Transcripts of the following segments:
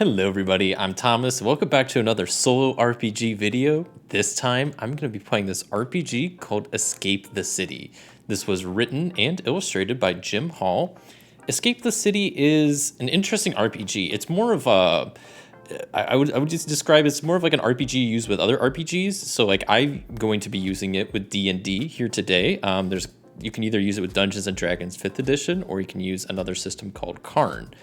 Hello everybody, I'm Thomas. Welcome back to another solo RPG video. This time, I'm going to be playing this RPG called Escape the City. This was written and illustrated by Jim Hall. Escape the City is an interesting RPG. It's more of a... I would just describe it's more of like an RPG used with other RPGs. So like I'm going to be using it with D&D here today. You can either use it with Dungeons and Dragons 5th edition, or you can use another system called Karn.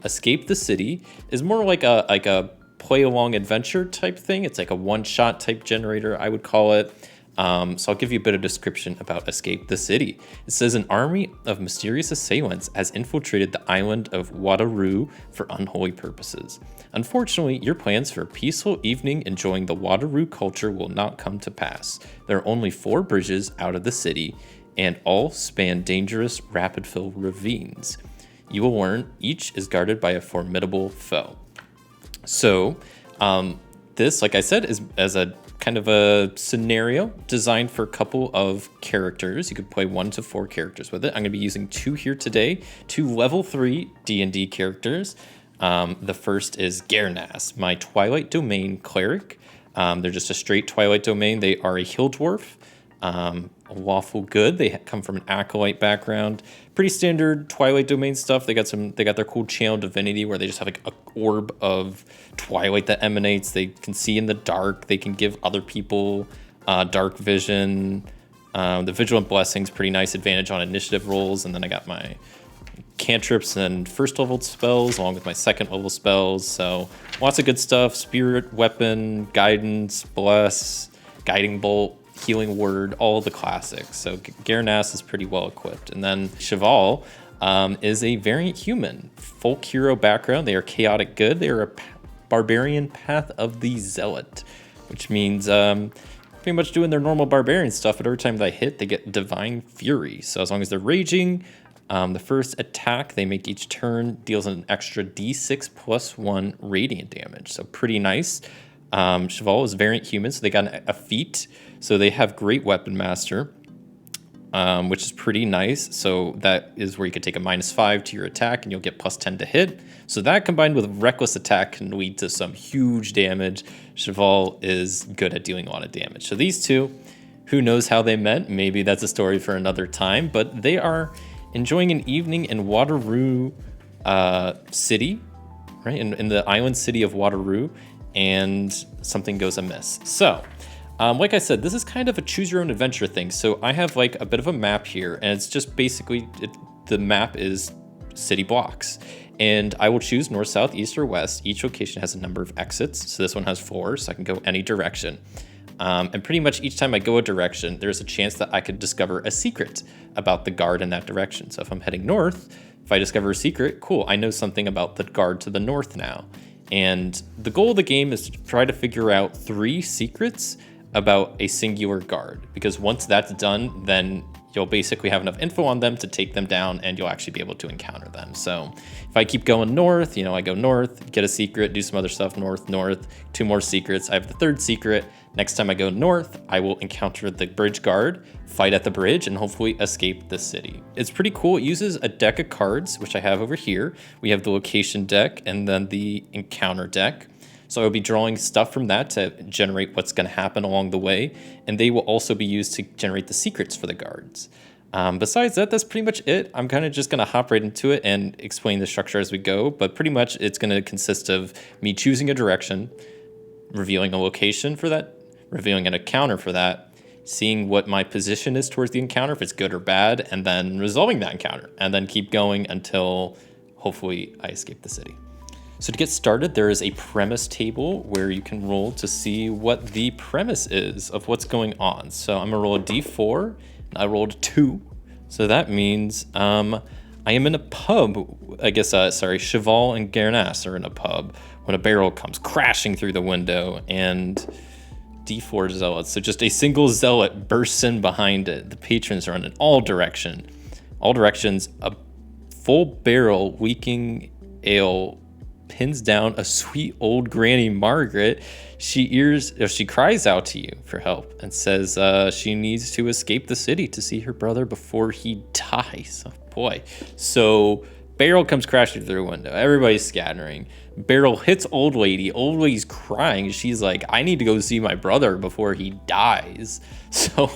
Escape the City is more like a play along adventure type thing. It's like a one-shot type generator, I would call it. So I'll give you a bit of description about Escape the City. It says an army of mysterious assailants has infiltrated the island of Wateroo for unholy purposes. Unfortunately, your plans for a peaceful evening enjoying the Wateroo culture will not come to pass. There are only 4 bridges out of the city, and all span dangerous rapid-fill ravines. You will learn each is guarded by a formidable foe. So this, like I said, is as a kind of a scenario designed for a couple of characters. You could play 1 to 4 characters with it. I'm going to be using 2 here today, 2 level 3 D&D characters. The first is Gernas, my Twilight Domain cleric. They're just a straight Twilight Domain. They are a hill dwarf. Lawful good. They come from an acolyte background. Pretty standard Twilight Domain stuff. They got their cool channel divinity where they just have like a orb of twilight that emanates. They can see in the dark. They can give other people dark vision. The vigilant blessing's pretty nice advantage on initiative rolls. And then I got my cantrips and first level spells along with my second level spells. So lots of good stuff. Spirit, weapon, guidance, bless, guiding bolt, healing word, all the classics. So Gernas is pretty well equipped. And then Cheval is a variant human, folk hero background. They are chaotic good. They are a barbarian path of the zealot, which means pretty much doing their normal barbarian stuff. But every time they hit, they get divine fury. So as long as they're raging, the first attack they make each turn deals an extra d6 plus 1 radiant damage. So pretty nice. Cheval is variant human, so they got a feat. So they have great weapon master, which is pretty nice. So that is where you could take a -5 to your attack and you'll get +10 to hit. So that combined with reckless attack can lead to some huge damage. Cheval is good at dealing a lot of damage. So these two, who knows how they met? Maybe that's a story for another time, but they are enjoying an evening in Wateroo City, right? In the island city of Wateroo, and something goes amiss. So, like I said, this is kind of a choose your own adventure thing. So I have like a bit of a map here, and it's just basically, the map is city blocks. And I will choose north, south, east, or west. Each location has a number of exits. So this one has 4, so I can go any direction. And pretty much each time I go a direction, there's a chance that I could discover a secret about the guard in that direction. So if I'm heading north, if I discover a secret, cool, I know something about the guard to the north now. And the goal of the game is to try to figure out 3 secrets about a singular guard, because once that's done, then you'll basically have enough info on them to take them down and you'll actually be able to encounter them. So if I keep going north, I go north, get a secret, do some other stuff, north, 2 more secrets. I have the 3rd secret. Next time I go north, I will encounter the bridge guard, fight at the bridge, and hopefully escape the city. It's pretty cool. It uses a deck of cards, which I have over here. We have the location deck and then the encounter deck. So I'll be drawing stuff from that to generate what's going to happen along the way, and they will also be used to generate the secrets for the guards. Besides that, that's pretty much it. I'm kind of just going to hop right into it and explain the structure as we go, but pretty much it's going to consist of me choosing a direction, revealing a location for that, revealing an encounter for that, seeing what my position is towards the encounter, if it's good or bad, and then resolving that encounter, and then keep going until hopefully I escape the city. So to get started, there is a premise table where you can roll to see what the premise is of what's going on. So I'm gonna roll a d4, and I rolled 2. So that means I am in a pub. I guess, Cheval and Gernas are in a pub when a barrel comes crashing through the window, and d4 zealots. So just a single zealot bursts in behind it. The patrons run in all directions. A full barrel leaking ale pins down a sweet old Granny Margaret. She cries out to you for help and says she needs to escape the city to see her brother before he dies. Oh boy. So Barrel comes crashing through a window. Everybody's scattering. Barrel hits old lady. Old lady's crying. She's like, I need to go see my brother before he dies. So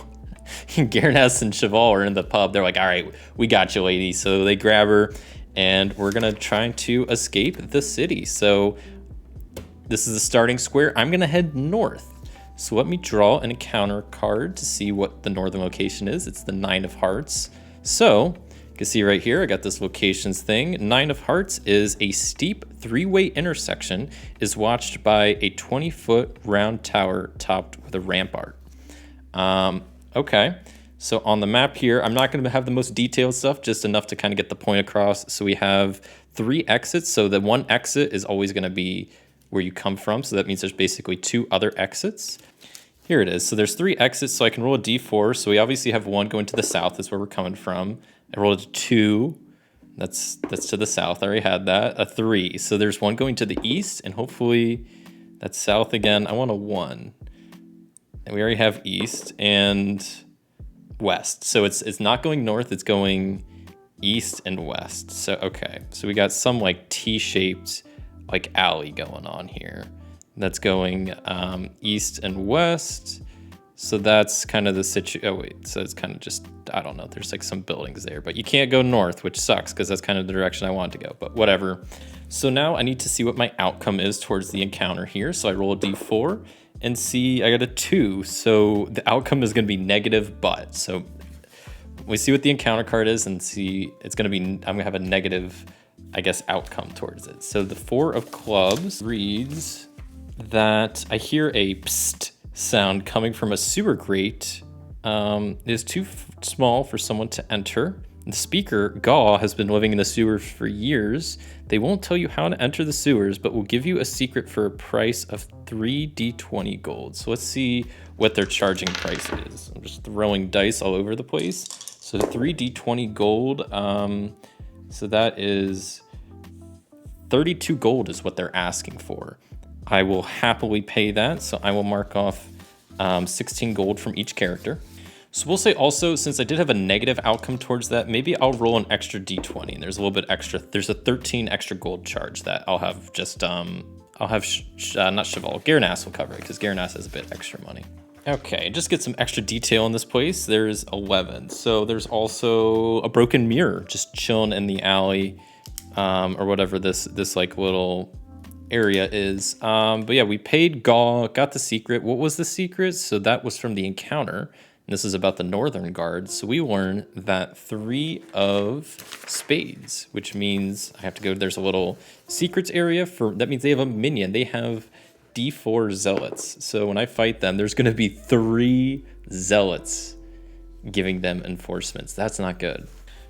Garanas and Cheval are in the pub. They're like, all right, we got you, lady. So they grab her, and we're going to try to escape the city. So this is the starting square. I'm going to head north. So let me draw an encounter card to see what the northern location is. It's the 9 of Hearts. So you can see right here, I got this locations thing. 9 of Hearts is a steep 3-way intersection, is watched by a 20-foot round tower topped with a rampart. Okay, so on the map here, I'm not going to have the most detailed stuff, just enough to kind of get the point across. So we have 3 exits. So the one exit is always going to be where you come from. So that means there's basically 2 other exits. Here it is. So there's 3 exits, so I can roll a d4. So we obviously have 1 going to the south, that's where we're coming from. I rolled a 2. That's to the south. I already had that. A 3. So there's 1 going to the east, and hopefully that's south again. I want a 1. And we already have east and west. So it's not going north, it's going east and west. So okay. So we got some like T-shaped like alley going on here. That's going east and west. So that's kind of the situation. Oh wait, so it's kind of just, I don't know, there's like some buildings there, but you can't go north, which sucks because that's kind of the direction I want to go, but whatever. So now I need to see what my outcome is towards the encounter here. So I roll a d4 and see, I got a 2. So the outcome is going to be negative, but. So we see what the encounter card is and see, it's going to be, I'm going to have a negative, I guess, outcome towards it. So the 4 of clubs reads that I hear a psst sound coming from a sewer grate. It is too small for someone to enter. The speaker, Gaw, has been living in the sewers for years. They won't tell you how to enter the sewers, but will give you a secret for a price of 3d20 gold. So let's see what their charging price is. I'm just throwing dice all over the place. So 3d20 gold, so that is 32 gold is what they're asking for. I will happily pay that, so I will mark off 16 gold from each character. So we'll say also, since I did have a negative outcome towards that, maybe I'll roll an extra d20, and there's a little bit extra. There's a 13 extra gold charge that I'll have just, not Cheval, Garanas will cover it, because Garanas has a bit extra money. Okay, just get some extra detail in this place. There's 11. So there's also a broken mirror just chilling in the alley, or whatever this like little area is. But yeah, we paid Gaw, got the secret. What was the secret? So that was from the encounter. And this is about the Northern Guard. So we learn that 3 of spades, which means I have to go, there's a little secrets area for, that means they have a minion. They have D4 zealots. So when I fight them, there's going to be 3 zealots giving them enforcements. That's not good.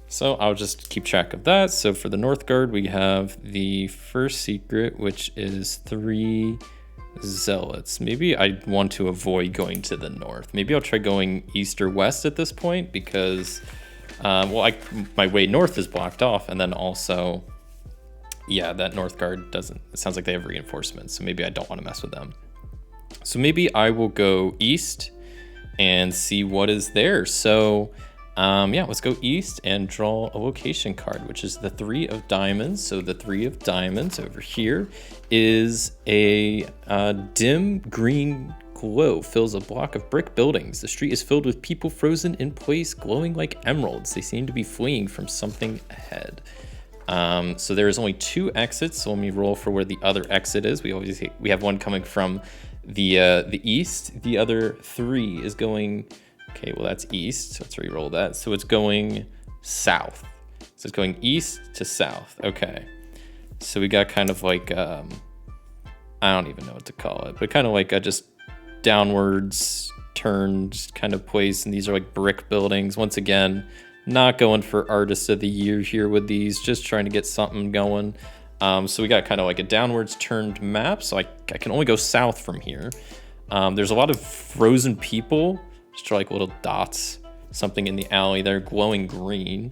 So I'll just keep track of that. So for the North Guard, we have the first secret, which is 3 zealots. Maybe I want to avoid going to the north. Maybe I'll try going east or west at this point because, my way north is blocked off. And then also, yeah, that North Guard doesn't, it sounds like they have reinforcements. So maybe I don't want to mess with them. So maybe I will go east and see what is there. So yeah, let's go east and draw a location card, which is the 3 of diamonds. So the 3 of diamonds over here is a dim green glow fills a block of brick buildings. The street is filled with people frozen in place, glowing like emeralds. They seem to be fleeing from something ahead. So there is only 2 exits. So let me roll for where the other exit is. We have one coming from the east. The other 3 is going. Okay, well that's east, so let's re-roll that. So it's going south. So it's going east to south, okay. So we got kind of like, I don't even know what to call it, but kind of like a just downwards turned kind of place. And these are like brick buildings. Once again, not going for artist of the year here with these, just trying to get something going. So we got kind of like a downwards turned map. So I can only go south from here. There's a lot of frozen people. Just like little dots, something in the alley there, glowing green.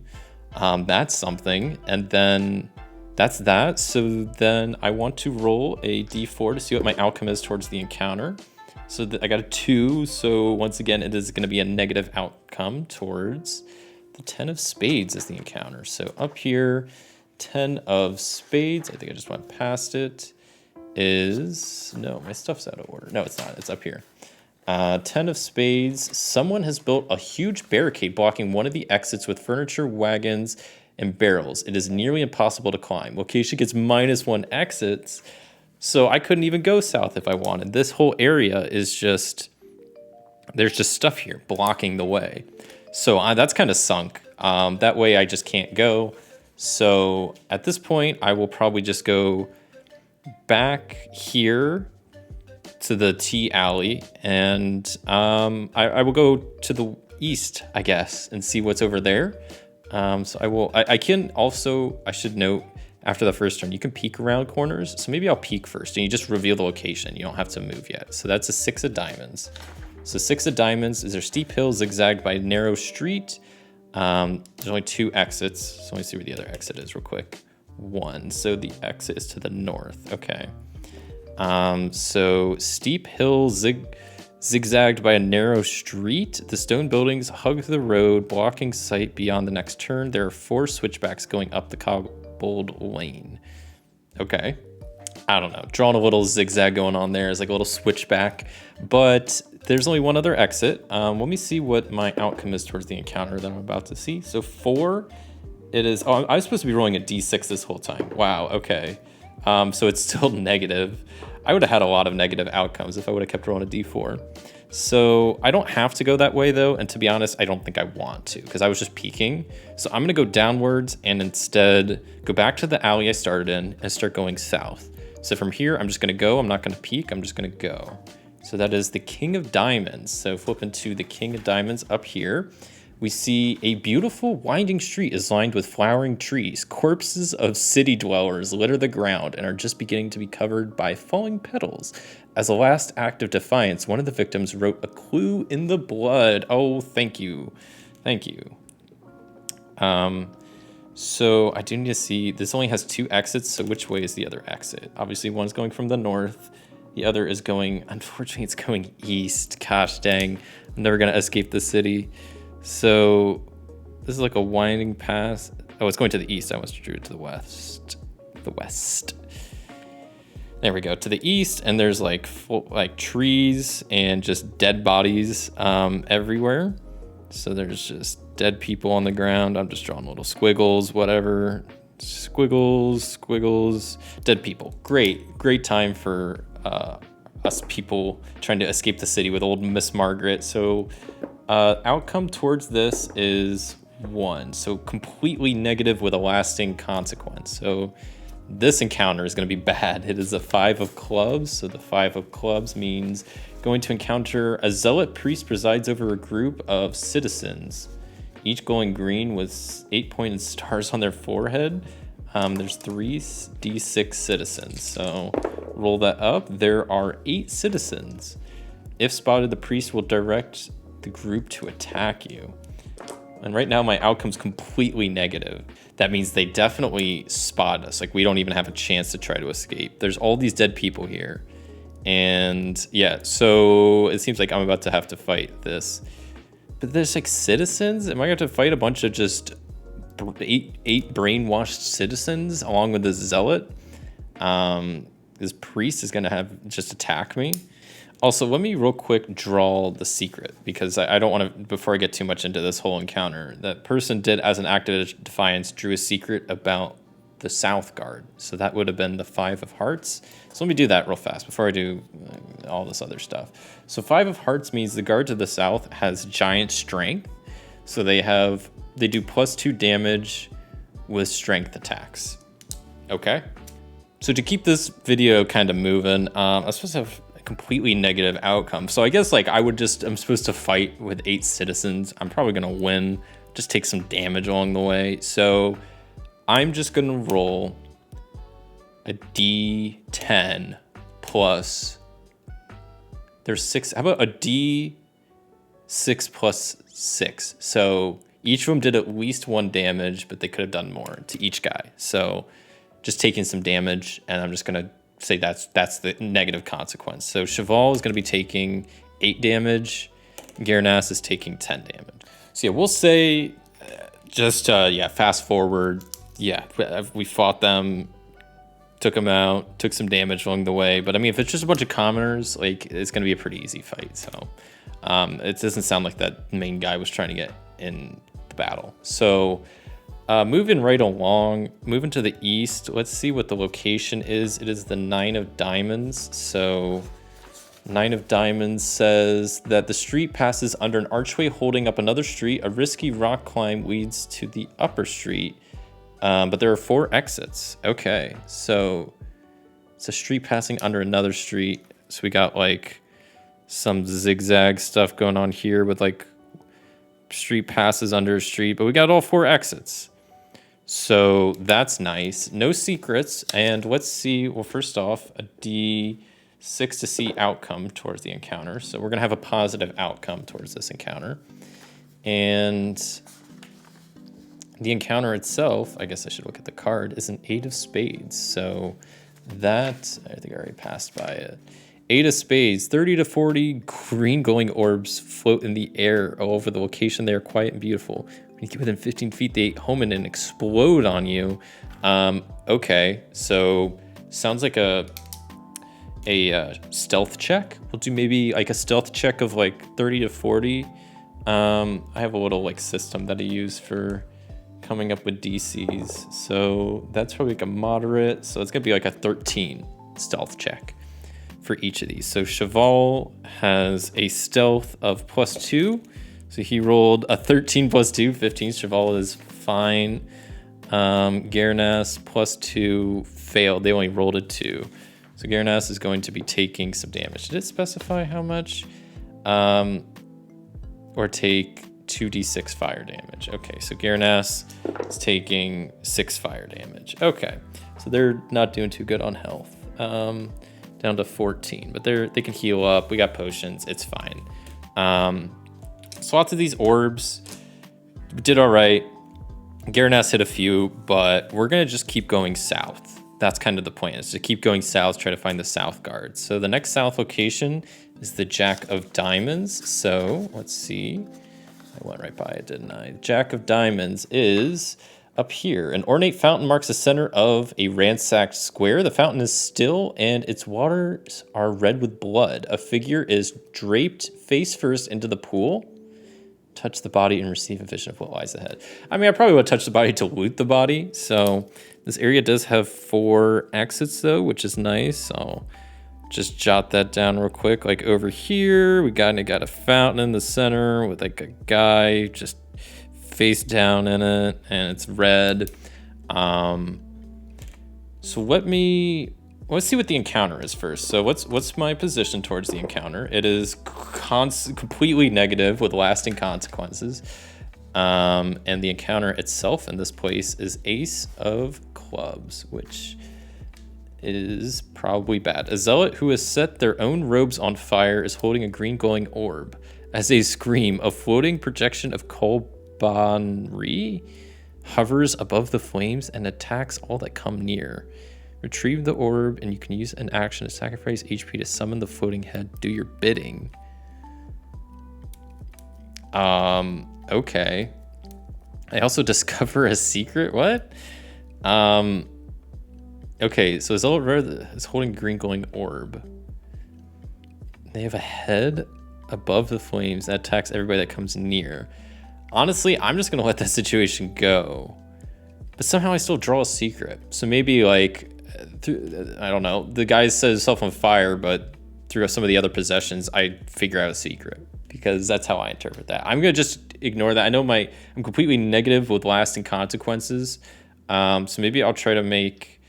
That's something. And then that's that. So then I want to roll a d4 to see what my outcome is towards the encounter. So I got a 2. So once again, it is going to be a negative outcome towards the 10 of spades as the encounter. So up here, 10 of spades. I think I just went past it. Is, no, my stuff's out of order. No, it's not. It's up here. 10 of spades. Someone has built a huge barricade blocking one of the exits with furniture, wagons, and barrels. It is nearly impossible to climb. Location gets -1 exits, so I couldn't even go south if I wanted. This whole area is just, there's just stuff here blocking the way. So that's kind of sunk. That way I just can't go. So at this point, I will probably just go back here to the T alley, and I will go to the east, I guess, and see what's over there. So I can also, I should note, after the first turn, you can peek around corners. So maybe I'll peek first, and you just reveal the location. You don't have to move yet. So that's a 6 of diamonds. So 6 of diamonds. Is there steep hill zigzagged by narrow street? There's only 2 exits. So let me see where the other exit is real quick. 1. So the exit is to the north. Okay. So steep hill zigzagged by a narrow street. The stone buildings hug the road, blocking sight beyond the next turn. There are 4 switchbacks going up the cobbled lane. Okay. I don't know. Drawing a little zigzag going on there is like a little switchback, but there's only 1 other exit. Let me see what my outcome is towards the encounter that I'm about to see. So 4, it is, oh, I was supposed to be rolling a D6 this whole time. Wow. Okay. So it's still negative. I would have had a lot of negative outcomes if I would have kept rolling a D4. So I don't have to go that way though. And to be honest, I don't think I want to because I was just peeking. So I'm going to go downwards and instead go back to the alley I started in and start going south. So from here, I'm just going to go. I'm not going to peek. I'm just going to go. So that is the King of Diamonds. So flipping to the King of Diamonds up here. We see a beautiful winding street is lined with flowering trees. Corpses of city dwellers litter the ground and are just beginning to be covered by falling petals. As a last act of defiance, one of the victims wrote a clue in the blood. Oh, thank you. Thank you. So I do need to see, this only has 2 exits, so which way is the other exit? Obviously one's going from the north. The other is going, unfortunately it's going east. Gosh dang, I'm never gonna escape the city. So this is like a winding path. Oh, it's going to the east. I almost drew it to the west. The west. There we go, to the east, and there's like trees and just dead bodies everywhere. So there's just dead people on the ground. I'm just drawing little squiggles, whatever. Squiggles, dead people. Great time for us people trying to escape the city with old Miss Margaret. So outcome towards this is 1. So completely negative with a lasting consequence. So this encounter is going to be bad. It is a 5 of clubs. So the 5 of clubs means going to encounter a zealot priest presides over a group of citizens, each glowing green with 8-pointed stars on their forehead. There's 3 D6 citizens. So roll that up. There are 8 citizens. If spotted, the priest will direct the group to attack you. And right now my outcome's completely negative. That means they definitely spot us. Like we don't even have a chance to try to escape. There's all these dead people here. And yeah, so it seems like I'm about to have to fight this. But there's like citizens? Am I going to fight a bunch of just eight brainwashed citizens along with this zealot? This priest is going to have just attack me. Also, let me real quick draw the secret because I don't want to, before I get too much into this whole encounter, that person did, as an act of defiance, drew a secret about the South Guard. So that would have been the 5 of Hearts. So let me do that real fast before I do all this other stuff. So 5 of Hearts means the guard to the south has giant strength. So they do +2 damage with strength attacks. Okay. So to keep this video kind of moving, I'm supposed to have completely negative outcome. So I guess like I'm supposed to fight with 8 citizens. I'm probably gonna win, just take some damage along the way. So I'm just gonna roll a D10 plus, there's 6, how about a D6 plus 6? So each of them did at least 1 damage, but they could have done more to each guy. So just taking some damage, and I'm just gonna say that's the negative consequence. So Cheval is going to be taking 8 damage. Garnas is taking 10 damage. So yeah, we'll say fast forward yeah, we fought them, took them out, took some damage along the way. But I mean, if it's just a bunch of commoners, like, it's going to be a pretty easy fight. So it doesn't sound like that main guy was trying to get in the battle. So moving right along, moving to the east, let's see what the location is. It is the 9 of Diamonds. So 9 of Diamonds says that the street passes under an archway holding up another street. A risky rock climb leads to the upper street. But there are 4 exits. Okay, so it's a street passing under another street. So we got like some zigzag stuff going on here with like street passes under a street, but we got all 4 exits. So that's nice. No secrets. And let's see, well, first off, a D6 to see outcome towards the encounter. So we're gonna have a positive outcome towards this encounter. And the encounter itself, I guess I should look at the card, is an 8 of Spades. So that, I think I already passed by it. 8 of Spades, 30 to 40 green glowing orbs float in the air all over the location. They are quiet and beautiful. When you get within 15 feet, they home in and explode on you. Okay, so sounds like a stealth check. We'll do maybe like a stealth check of like 30 to 40. I have a little like system that I use for coming up with DCs. So that's probably like a moderate. So it's gonna be like a 13 stealth check for each of these. So Cheval has a stealth of +2. So he rolled a 13 +2, 15. Cheval is fine. Garnas +2 failed. They only rolled a 2. So Garnas is going to be taking some damage. Did it specify how much? Or take 2d6 fire damage. Okay, so Garnas is taking 6 fire damage. Okay, so they're not doing too good on health. Down to 14, but they can heal up. We got potions, it's fine. So lots of these orbs did all right. Garnas hit a few, but we're gonna just keep going south. That's kind of the point, is to keep going south, try to find the south guard. So the next south location is the Jack of Diamonds. So let's see. I went right by it, didn't I? Jack of Diamonds is up here. An ornate fountain marks the center of a ransacked square. The fountain is still and its waters are red with blood. A figure is draped face first into the pool. Touch the body and receive a vision of what lies ahead. I mean, I probably would touch the body to loot the body. So this area does have 4 exits though, which is nice. I'll just jot that down real quick. Like over here, we got a fountain in the center with like a guy just face down in it, and it's red. So let's see what the encounter is first. So what's my position towards the encounter? It is completely negative with lasting consequences. And the encounter itself in this place is Ace of Clubs, which is probably bad. A zealot who has set their own robes on fire is holding a green glowing orb. As they scream, a floating projection of Kolbanri hovers above the flames and attacks all that come near. Retrieve the orb, and you can use an action to sacrifice HP to summon the floating head. Do your bidding. Okay. I also discover a secret. What? Okay, so Zealot is holding a green glowing orb. They have a head above the flames that attacks everybody that comes near. Honestly, I'm just gonna let that situation go. But somehow I still draw a secret. So maybe like, I don't know, the guy set himself on fire, but through some of the other possessions, I figure out a secret. Because that's how I interpret that. I'm gonna just ignore that. I know I'm completely negative with lasting consequences. So maybe I'll try to make,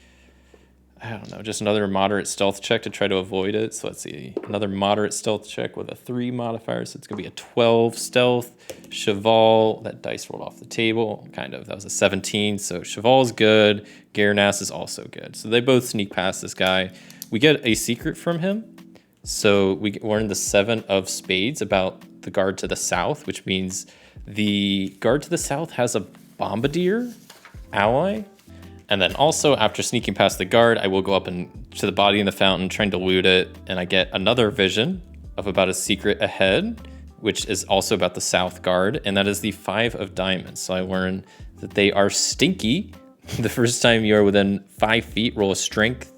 I don't know, just another moderate stealth check to try to avoid it. So let's see, another moderate stealth check with a 3 modifier. So it's gonna be a 12 stealth. Cheval, that dice rolled off the table, kind of, that was a 17. So Cheval's good, Garnas is also good. So they both sneak past this guy. We get a secret from him. So we learn the 7 of Spades about the guard to the south, which means the guard to the south has a bombardier ally. And then also after sneaking past the guard, I will go up to the body in the fountain, trying to loot it. And I get another vision of about a secret ahead, which is also about the south guard. And that is the 5 of Diamonds. So I learn that they are stinky. The first time you are within 5 feet, roll a strength,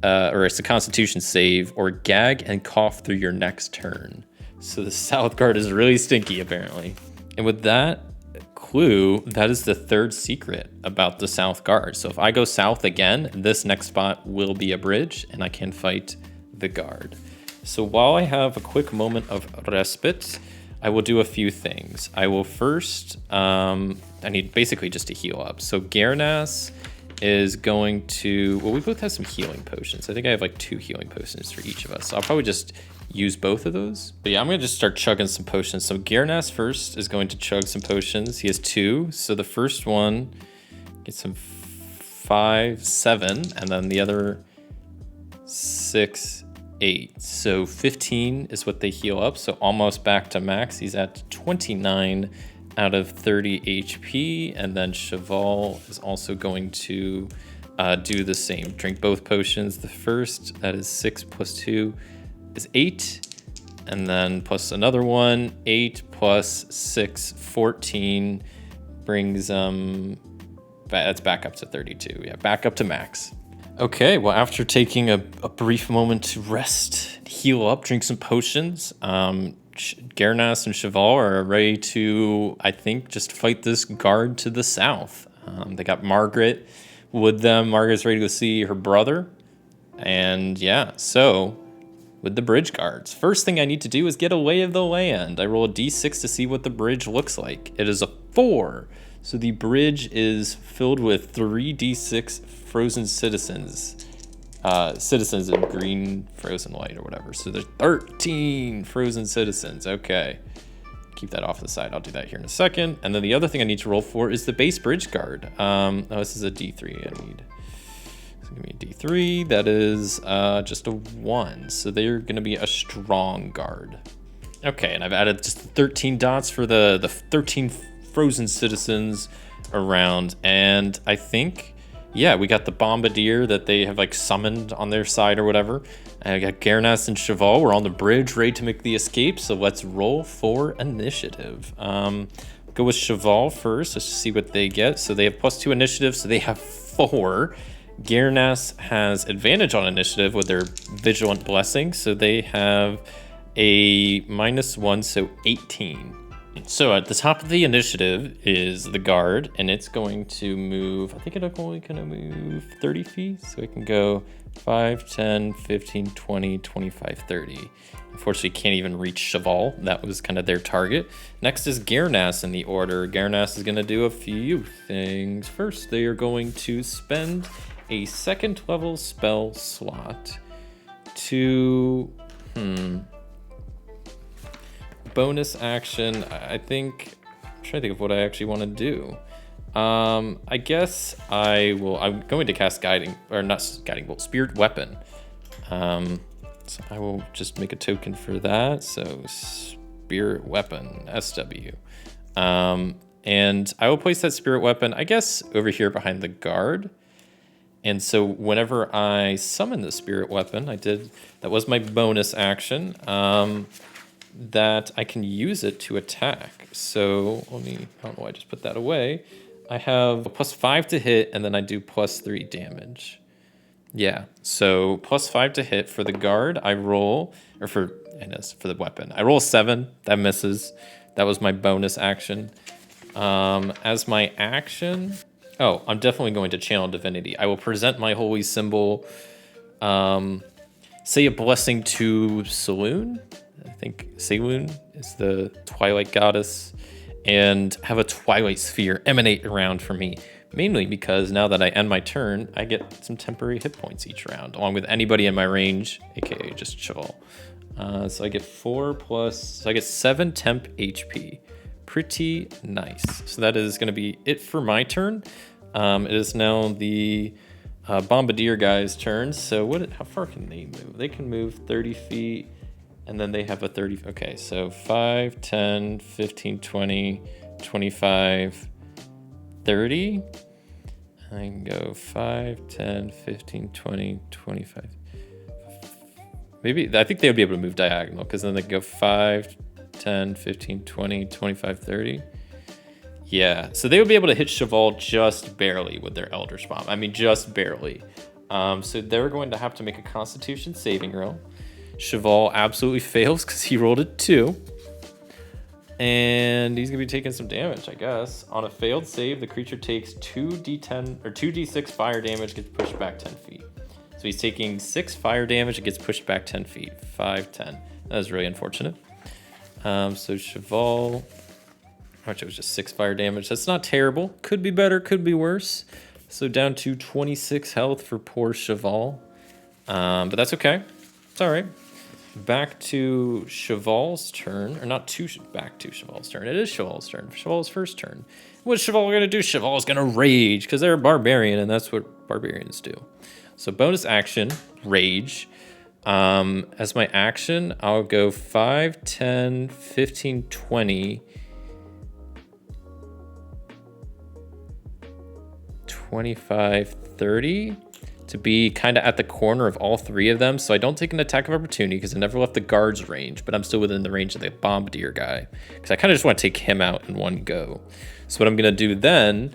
or it's a constitution save, or gag and cough through your next turn. So the south guard is really stinky, apparently. And with that clue, that is the third secret about the south guard. So if I go south again, this next spot will be a bridge, and I can fight the guard. So while I have a quick moment of respite, I will do a few things. I will first, I need basically just to heal up. So Garnas is going to, well, we both have some healing potions. I think I have like 2 healing potions for each of us. So I'll probably just use both of those. But yeah, I'm gonna just start chugging some potions. So Garnas first is going to chug some potions. He has 2. So the first one gets him 5, 7, and then the other 6, 8. So 15 is what they heal up. So almost back to max. He's at 29 out of 30 HP. And then Cheval is also going to do the same. Drink both potions. The first, that is 6 plus 2 is 8. And then plus another one, 8 plus 6, 14 brings that's back up to 32. Yeah, back up to max. Okay, well, after taking a brief moment to rest, heal up, drink some potions, Garnas and Cheval are ready to, I think, just fight this guard to the south. They got Margaret with them. Margaret's ready to go see her brother. And yeah, so with the bridge guards, first thing I need to do is get a lay of the land. I roll a d6 to see what the bridge looks like. It is a 4. So the bridge is filled with 3d6 frozen citizens. Citizens in green frozen light or whatever. So there's 13 frozen citizens. Okay. Keep that off to the side. I'll do that here in a second. And then the other thing I need to roll for is the base bridge guard. Oh, this is a d3 I need. So give me a d3. That is just a 1. So they're going to be a strong guard. Okay, and I've added just 13 dots for the 13 frozen citizens around, and I think, yeah, we got the bombardier that they have like summoned on their side or whatever. And I got Garnas and Cheval. We're on the bridge, ready to make the escape. So let's roll for initiative. Go with Cheval first. Let's see what they get. So they have +2 initiative, so they have 4. Garnas has advantage on initiative with their vigilant blessing, so they have a -1, so 18. So at the top of the initiative is the guard, and it's going to move, I think it's only going to move 30 feet, so it can go 5, 10, 15, 20, 25, 30. Unfortunately, can't even reach Cheval. That was kind of their target. Next is Garnas in the order. Garnas is going to do a few things. First, they are going to spend a 2nd level spell slot to... bonus action, I think, I'm trying to think of what I actually want to do. I guess I'm going to cast Guiding, or not Guiding Bolt, Spirit Weapon. So I will just make a token for that. So Spirit Weapon, SW. And I will place that Spirit Weapon, I guess, over here behind the guard. And so whenever I summon the Spirit Weapon, that was my bonus action. That I can use it to attack. So I don't know why I just put that away. I have a +5 to hit, and then I do +3 damage. Yeah, so +5 to hit for the guard. I roll, or for the weapon. I roll 7, that misses. That was my bonus action. As my action, I'm definitely going to channel divinity. I will present my holy symbol, say a blessing to Saloon. I think Saloon is the twilight goddess, and have a twilight sphere emanate around for me, mainly because now that I end my turn, I get some temporary hit points each round, along with anybody in my range, aka just Cheval. So I get 4 plus, so I get 7 temp HP. Pretty nice. So that is going to be it for my turn. It is now the bombardier guy's turn. So how far can they move? They can move 30 feet. And then they have a 30, okay, so 5, 10, 15, 20, 25, 30. I can go 5, 10, 15, 20, 25. Maybe, I think they would be able to move diagonal, because then they go 5, 10, 15, 20, 25, 30. Yeah, so they would be able to hit Cheval just barely with their Eldritch Bomb. I mean, just barely. So they're going to have to make a Constitution saving roll. Cheval absolutely fails because he rolled a 2. And he's going to be taking some damage, I guess. On a failed save, the creature takes 2d10 or 2d6 fire damage, gets pushed back 10 feet. So he's taking 6 fire damage, it gets pushed back 10 feet. 5, 10. That was really unfortunate. So Cheval, it was just 6 fire damage. That's not terrible. Could be better, could be worse. So down to 26 health for poor Cheval. But that's okay. It's all right. Back to Cheval's turn, or not back to Cheval's turn. It is Cheval's turn. Cheval's first turn. What's Cheval going to do? Cheval's going to rage because they're a barbarian, and that's what barbarians do. So bonus action, rage. As my action, I'll go 5, 10, 15, 20, 25, 30. To be kind of at the corner of all 3 of them. So I don't take an attack of opportunity because I never left the guard's range, but I'm still within the range of the bombardier guy because I kind of just want to take him out in one go. So what I'm going to do then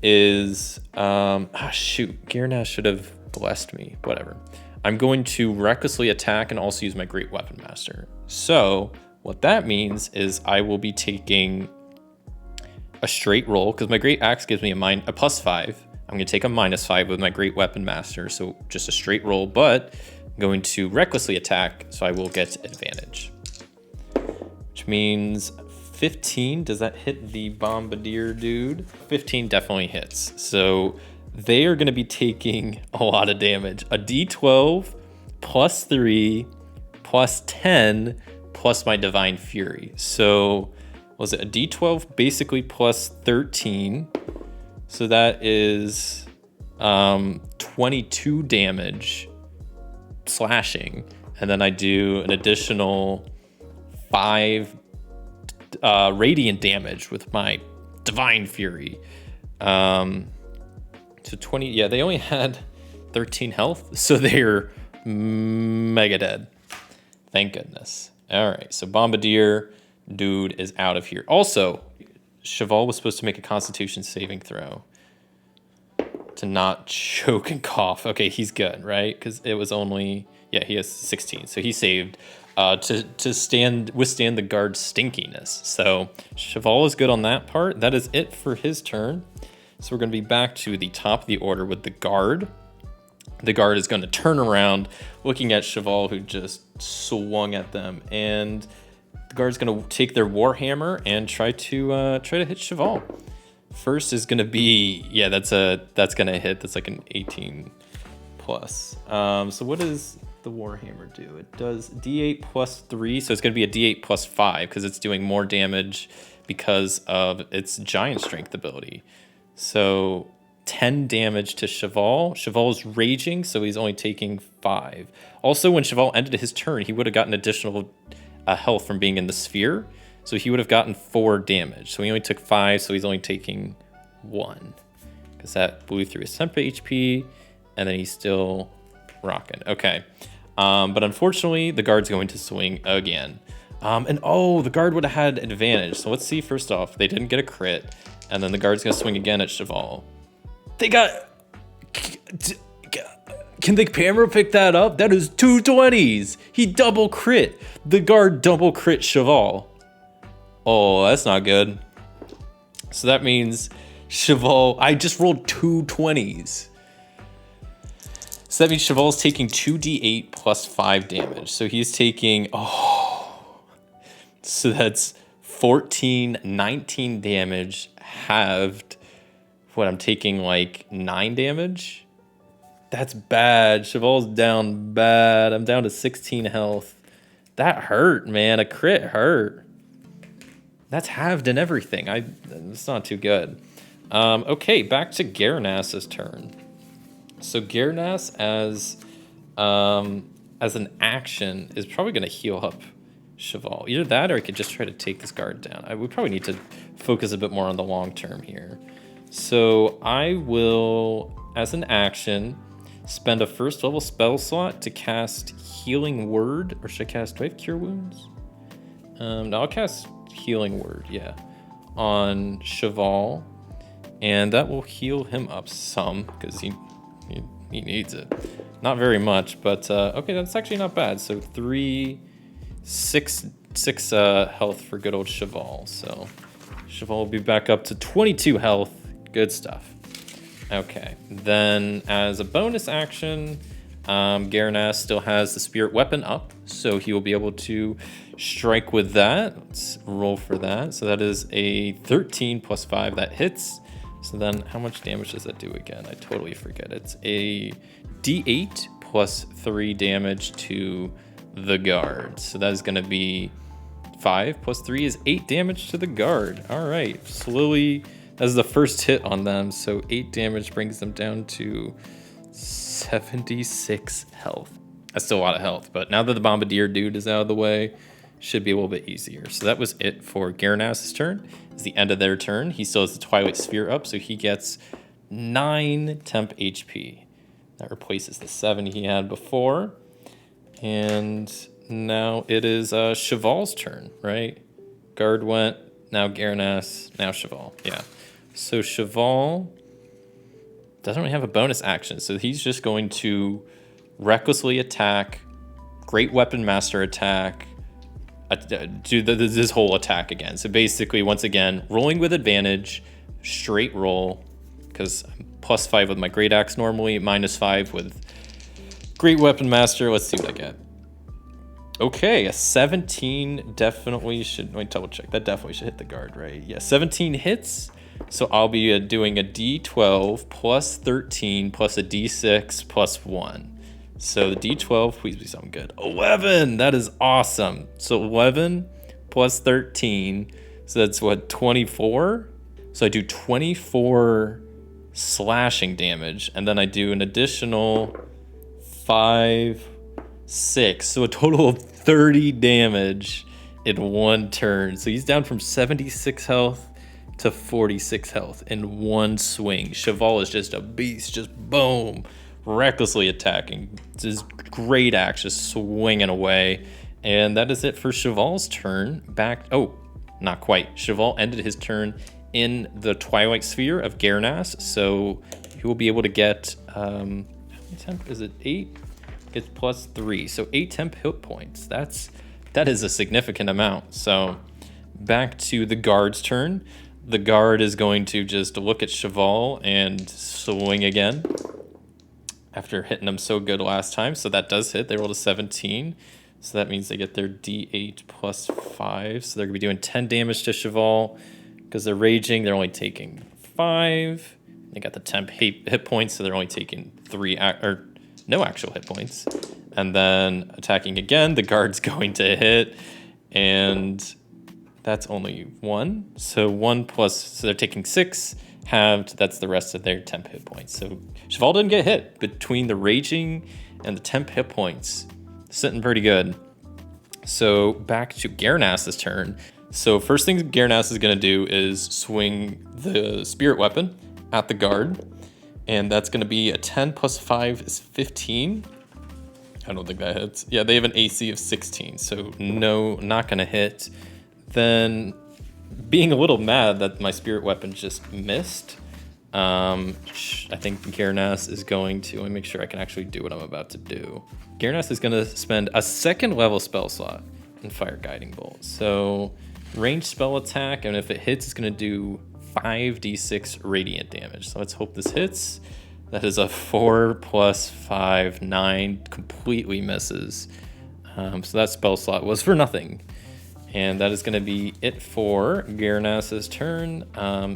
is, Girnash should have blessed me, whatever. I'm going to recklessly attack and also use my Great Weapon Master. So what that means is I will be taking a straight roll because my Great Axe gives me a +5. I'm going to take a -5 with my Great Weapon Master, so just a straight roll, but I'm going to recklessly attack, so I will get advantage. Which means 15, does that hit the Bombardier dude? 15 definitely hits. So they are going to be taking a lot of damage. A D12 +3 +10 plus my Divine Fury. So was it a D12 basically +13? So that is 22 damage slashing. And then I do an additional 5 radiant damage with my Divine Fury. So 20, yeah, they only had 13 health. So they're mega dead. Thank goodness. All right, so Bombardier dude is out of here. Also, Cheval was supposed to make a Constitution saving throw to not choke and cough. Okay, he's good, right? Because it was only, yeah, he has 16, so he saved to withstand the guard's stinkiness. So Cheval is good on that part. That is it for his turn. So we're going to be back to the top of the order with the guard. The guard is going to turn around, looking at Cheval, who just swung at them, and the guard's going to take their Warhammer and try to hit Cheval. First is going to be, yeah, that's going to hit. That's like an 18 plus. So what does the Warhammer do? It does D8 +3, so it's going to be a D8 +5 because it's doing more damage because of its giant strength ability. So 10 damage to Cheval. Cheval's raging, so he's only taking 5. Also, when Cheval ended his turn, he would have gotten additional health from being in the sphere, so he would have gotten 4 damage. So he only took 5, so he's only taking 1 because that blew through his temp HP, and then he's still rocking. Okay, but unfortunately, the guard's going to swing again. And oh, the guard would have had advantage. So let's see. First off, they didn't get a crit, and then the guard's going to swing again at Cheval. They got. Can the camera pick that up? That is 2 20s. He double crit. The guard double crit Cheval. Oh, that's not good. So that means Cheval, I just rolled 2 20s. So that means Cheval's taking 2d8 +5 damage. So he's taking, so that's 14, 19 damage halved. What, I'm taking like 9 damage? That's bad. Cheval's down bad. I'm down to 16 health. That hurt, man. A crit hurt. That's halved in everything. It's not too good. Okay, back to Girnas's turn. So Girnas as an action is probably going to heal up Cheval. Either that or I could just try to take this guard down. We probably need to focus a bit more on the long term here. So I will, as an action, spend a first level spell slot to cast Healing Word. Or should I cast, do I have Cure Wounds? No, I'll cast Healing Word, yeah. on Cheval, and that will heal him up some because he needs it. Not very much, but okay, that's actually not bad. So 6 health for good old Cheval. So Cheval will be back up to 22 health. Good stuff. Okay, then as a bonus action, Garanas still has the spirit weapon up, so he will be able to strike with that. Let's roll for that. So that is a 13 plus 5 that hits. So then how much damage does that do again? I totally forget. It's a d8 plus 3 damage to the guard. So that is going to be 5 plus 3 is 8 damage to the guard. All right, slowly. That's the first hit on them, so 8 damage brings them down to 76 health. That's still a lot of health, but now that the Bombardier dude is out of the way, should be a little bit easier. So that was it for Garanas' turn. It's the end of their turn. He still has the Twilight Sphere up, so he gets 9 temp HP. That replaces the 7 he had before. And now it is Cheval's turn, right? Guard went, now Garanas, now Cheval. Yeah. So Cheval doesn't really have a bonus action, so he's just going to recklessly attack, Great Weapon Master attack, do this whole attack again. So basically, once again, rolling with advantage, straight roll, because I'm +5 with my Great Axe normally, -5 with Great Weapon Master. Let's see what I get. Okay, a 17 definitely should, let me double check. That definitely should hit the guard, right? Yeah, 17 hits. So I'll be doing a d12 plus 13 plus a d6 plus 1. So the d12, please be something good. 11, that is awesome. So 11 plus 13, so that's what, 24? So I do 24 slashing damage, and then I do an additional 5, 6. So a total of 30 damage in one turn. So he's down from 76 health to 46 health in one swing. Cheval is just a beast, just boom, recklessly attacking. It's his great axe just swinging away. And that is it for Cheval's turn. Not quite. Cheval ended his turn in the Twilight Sphere of Garanas, so he will be able to get, how many temp is it? 8? It's plus 3, so 8 temp hit points. That is a significant amount. So back to the guard's turn. The guard is going to just look at Cheval and swing again after hitting them so good last time. So that does hit. They rolled a 17. So that means they get their d8 plus 5. So they're going to be doing 10 damage to Cheval. Because they're raging, they're only taking 5. They got the temp hit points, so they're only taking 3 or no actual hit points. And then attacking again, the guard's going to hit. And that's only 1. So 1 plus, so they're taking 6 halved. That's the rest of their temp hit points. So Cheval didn't get hit. Between the raging and the temp hit points, sitting pretty good. So back to Garanas' turn. So first thing Garanas is going to do is swing the spirit weapon at the guard. And that's going to be a 10 plus 5 is 15. I don't think that hits. Yeah, they have an AC of 16. So no, not going to hit. Then being a little mad that my spirit weapon just missed, I think Garanas is going to, let me make sure I can actually do what I'm about to do. Garanas is going to spend a 2nd level spell slot and fire Guiding Bolt. So ranged spell attack, and if it hits, it's going to do 5d6 radiant damage. So let's hope this hits. That is a 4 plus 5, 9, completely misses. So that spell slot was for nothing. And that is going to be it for Garanas' turn.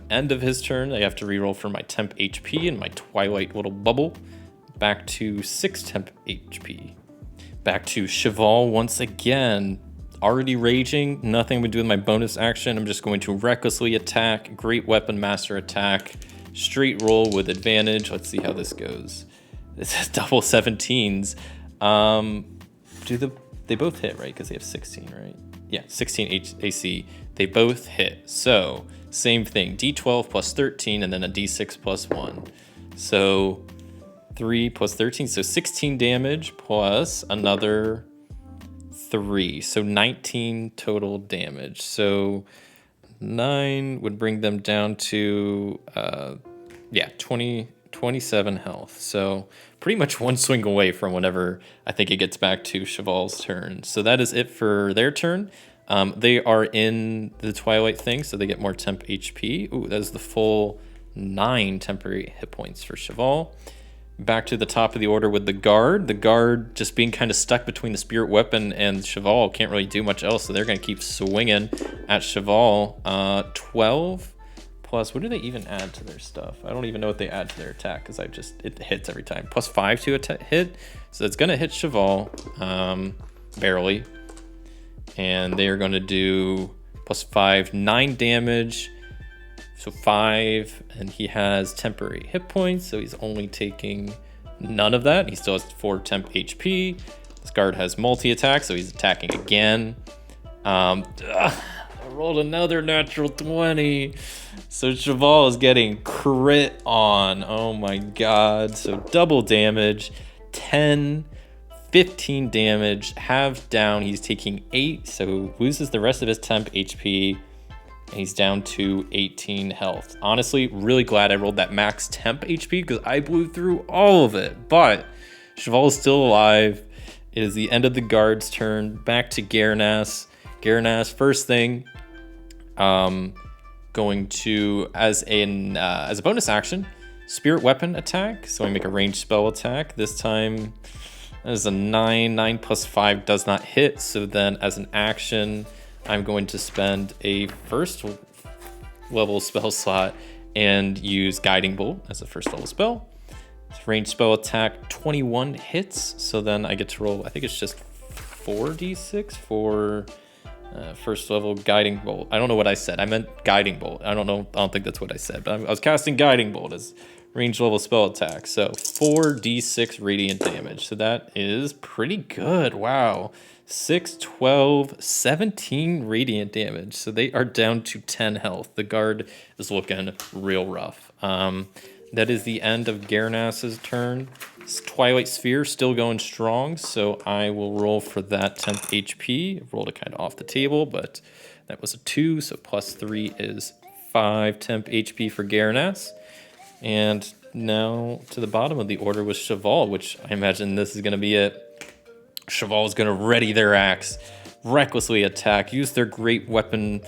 End of his turn, I have to reroll for my temp HP and my Twilight little bubble. Back to 6 temp HP. Back to Cheval once again. Already raging, nothing to do with my bonus action. I'm just going to recklessly attack, Great Weapon Master attack, straight roll with advantage. Let's see how this goes. This is double 17s. They both hit, right? Because they have 16, right? Yeah, 16 AC. They both hit. So same thing, D12 plus 13 and then a D6 plus 1. So 3 plus 13, so 16 damage plus another 3, so 19 total damage. So 9 would bring them down to, yeah, 27 health. So pretty much one swing away from whenever I think it gets back to Cheval's turn. So that is it for their turn. They are in the Twilight thing, so they get more temp HP. Ooh, that is the full 9 temporary hit points for Cheval. Back to the top of the order with the guard. The guard just being kind of stuck between the spirit weapon and Cheval, can't really do much else, so they're going to keep swinging at Cheval. 12 plus, what do they even add to their stuff? I don't even know what they add to their attack, because it hits every time. Plus 5 to hit, so it's going to hit Cheval, barely. And they are going to do plus 5, 9 damage. So 5, and he has temporary hit points, so he's only taking none of that. He still has 4 temp HP. This guard has multi-attack, so he's attacking again. I rolled another natural 20. So Cheval is getting crit on. Oh my god. So double damage, 10, 15 damage, half down. He's taking 8, so loses the rest of his temp HP. And he's down to 18 health. Honestly, really glad I rolled that max temp HP because I blew through all of it. But Cheval is still alive. It is the end of the guard's turn. Back to Garanas. Garanas, first thing, going to, as a bonus action, Spirit Weapon attack. So I make a ranged spell attack. This time, that is a 9. 9 plus 5 does not hit. So then as an action, I'm going to spend a first level spell slot and use Guiding Bolt as a first level spell. Ranged spell attack, 21 hits. So then I get to roll, I think it's just 4d6 for first level Guiding Bolt. I don't know what I said. I meant Guiding Bolt. I don't think that's what I said, but I was casting Guiding Bolt as range level spell attack. So 4d6 radiant damage. So that is pretty good. Wow. 6, 12, 17 radiant damage. So they are down to 10 health. The guard is looking real rough. That is the end of Garanas's turn. Twilight Sphere still going strong, so I will roll for that temp HP. I rolled it kind of off the table, but that was a 2, so plus 3 is 5 temp HP for Garanas. And now to the bottom of the order was Cheval, which I imagine this is going to be it. Cheval is going to ready their axe, recklessly attack, use their great weapon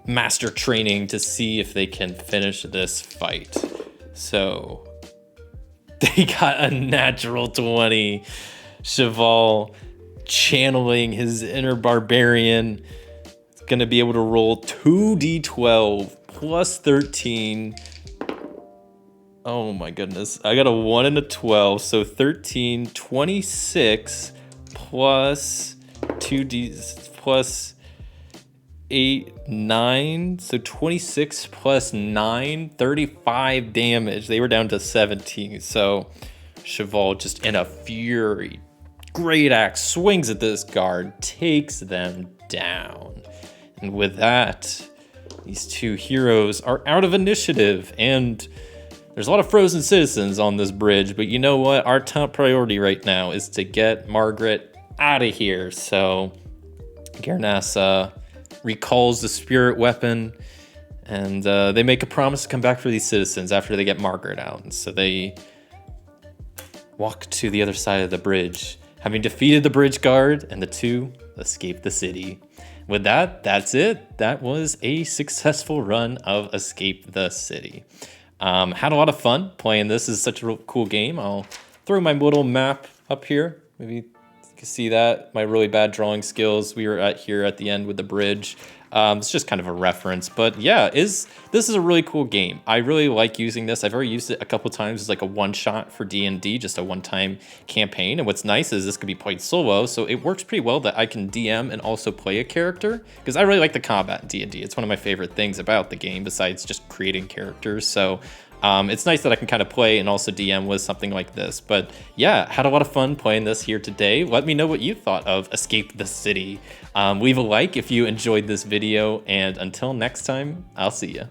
master training to see if they can finish this fight. So they got a natural 20. Cheval, channeling his inner barbarian, is going to be able to roll 2d12 plus 13. Oh my goodness. I got a 1 and a 12, so 13, 26 plus 2d plus 8, 9, so 26 plus 9, 35 damage. They were down to 17, so Cheval just in a fury. Great axe, swings at this guard, takes them down. And with that, these two heroes are out of initiative, and there's a lot of frozen citizens on this bridge, but you know what? Our top priority right now is to get Margaret out of here. So Garanas recalls the spirit weapon, and they make a promise to come back for these citizens after they get Margaret out. And so they walk to the other side of the bridge, having defeated the bridge guard, and the two escape the city. With that, that's it. That was a successful run of Escape the City. Had a lot of fun playing this. This is such a cool game. I'll throw my little map up here. Maybe you can see that, my really bad drawing skills. We were here at the end with the bridge. It's just kind of a reference, but yeah, this is a really cool game. I really like using this. I've already used it a couple times as like a one-shot for D&D, just a one-time campaign. And what's nice is this could be played solo, so it works pretty well that I can DM and also play a character, because I really like the combat in D&D. It's one of my favorite things about the game besides just creating characters. So it's nice that I can kind of play and also DM with something like this. But yeah, had a lot of fun playing this here today. Let me know what you thought of Escape the City. Leave a like if you enjoyed this video, and until next time, I'll see ya.